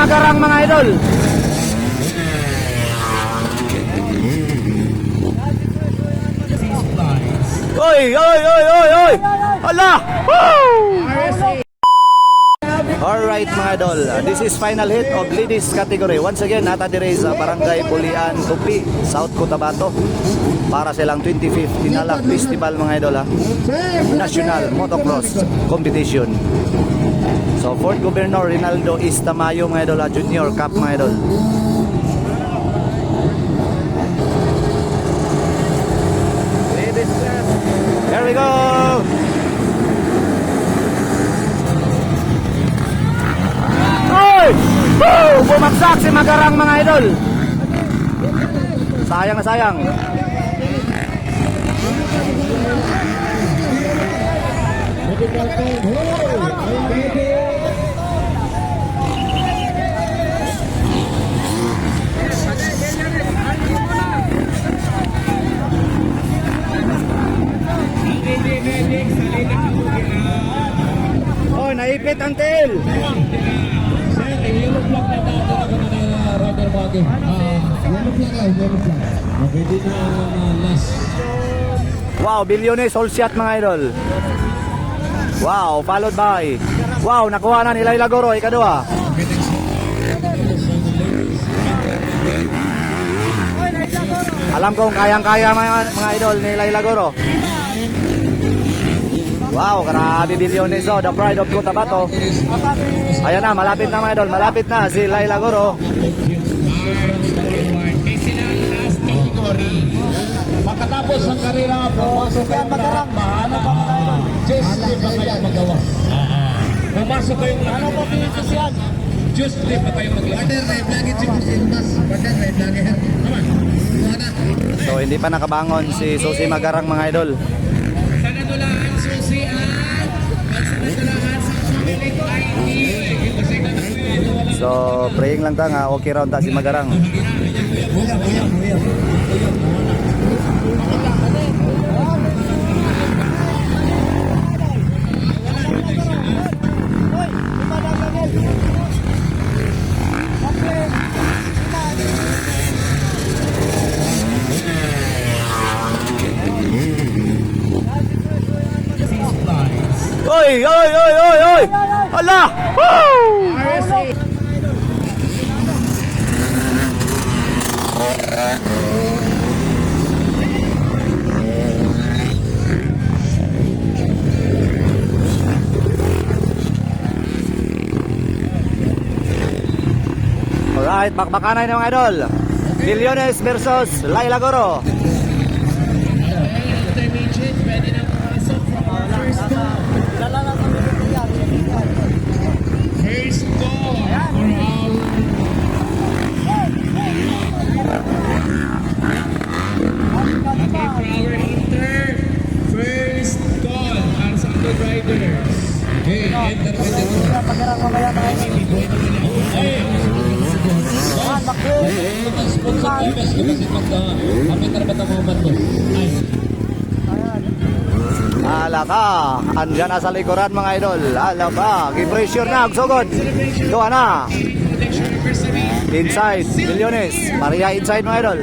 Magarang mga idol. Oy, oy, oy, oy, oy. Hala! Woo! Alright mga idol, this is final hit of ladies category. Once again, nata dire sa Barangay Bulian, Tupi, South Cotabato. Para silang 25th Tinalak Festival mga idol ha. National Motocross Competition. So, 4th Governor Rinaldo Istamayo mga idol ha, Junior Cup mga idol. Here we go! Oy! Woo! Bumagsak si Magarang mga idol. Sayang na sayang. Oh, naipit ang tail. Wow, Bilyones all shot mga idol. Wow, followed by. Wow, nakuha na nila Ilagoro, ikadua. Alam kong kayang-kaya mga idol nila Ilagoro. Wow, grabe Bilyones, oh, the pride of Cotabato. Ayan na, malapit na mga idol, malapit na si Laila Goro. Pagkatapos ng karera, pumasok kayo Magarang. Ano pa mga idol? Just di ba kayo magawa? Pumasok kayo Magarang. Ano pa pinito siyan? Just di ba kayo magawa? Partner, may vlogin si Pusinmas. Partner, may vlogin. Naman, so hindi pa nakabangon si Susi Magarang mga idol. Sanadulahan Susi at sanadulahan sa Pamilik ID. So praying lang ta nga okay raw ta si Magarang. Oy, oy, oy, oy, oy. Hala! Woo! Alright, bakbakanay ng mga idol. Bilyones versus Laila Goro. First goal for our Inter. First goal para sa other riders. Okay, enter with the Ala ka, andyan na sa likuran mga idol. Ala ka, gi-pressure na, sugod. Doon na. Inside, Bilyones. Maria inside mga idol.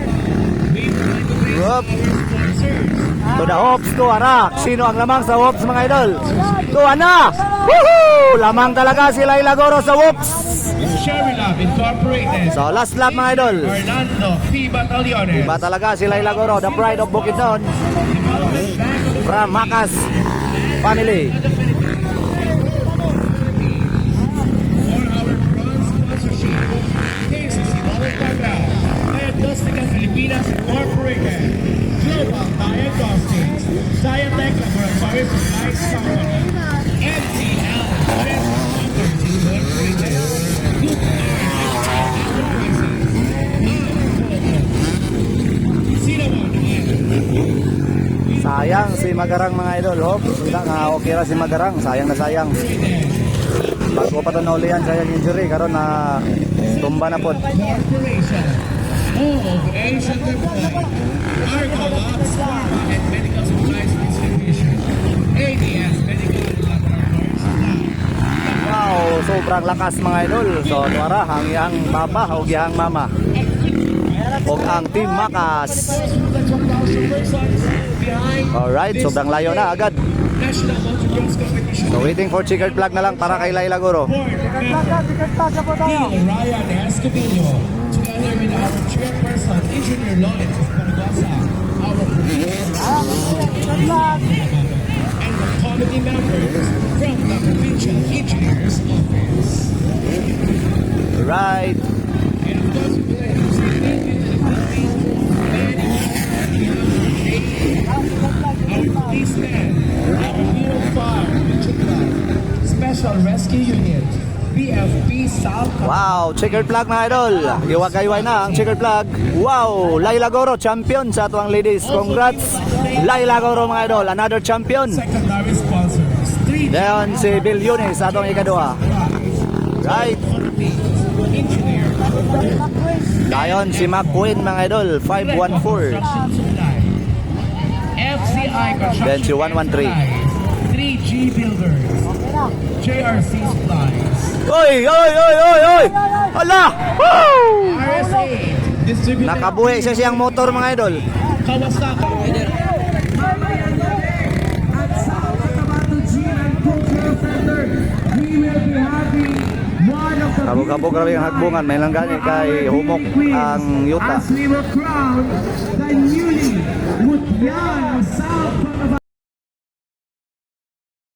Up. To the hops, doon na. Sino ang lamang sa hops mga idol? Doon na. Woohoo! Lamang talaga si Laila Goro sa hops. Sherry Love Incorporated. So last lap mga idol. Fernando P. Batallones. Iba talaga si Laila Goro, the pride of Bukidnon. From Macas family. For our bronze sponsorship, KCC Wallet Program, Diagnostica Filipinas Incorporated, Global Diagnostics, Scientech Laboratory Supplies Company, MTL, Best Motors Incorporated, Good Sayang si Magarang mga idol. Oh, kita nga okay ra si Magarang. Sayang na sayang. Bago pa to na ulihan, sayang injury. Karon na tumba na pod. Corporation of Asian Deploy, Argo Labs Pharma and Medical Supplies Distribution, ADS Medical Laboratories. Wow, so sobrang lakas mga idol. So tuara ang iyang papa o iyang mama. O ang Team Makas. Alright, sobrang layo na agad. So waiting for checkered flag na lang para kay Laila Goro. Ryan Escobillo, together with our chairperson, Engineer Lawrence Espanosa, our and the committee members from the Provincial Engineers Office. Right. And of course, we would like to say thank you to the our policemen, our Hero Fire, Special Rescue Unit, BFP South. Wow, checkered flag mga idol. Iwagayway na ang checkered flag. Wow, Laila Goro champion sa atuang ladies. Congrats Laila Goro mga idol, another champion. Secondary sponsors, 3 Dayon si Bill Yunes sa atong ikaduha. Right. Engineer, Dayon si McQueen mga idol, 514. FCI Construction Then si 113. 3G Builders, JRC Supplies, Oy, oy, oy, oy, oy. Hala! Woo! RSA Distributor, Nakabuhi siya siyang motor mga idol. Kawasaki. At sa Cotabato Gym and Cultural Center, we will be having one of the Kabog-kabog grabe ang hagbungan. May lang gani kay humok ang yuta. as we will crown the newly Mutyan of South Cotabato.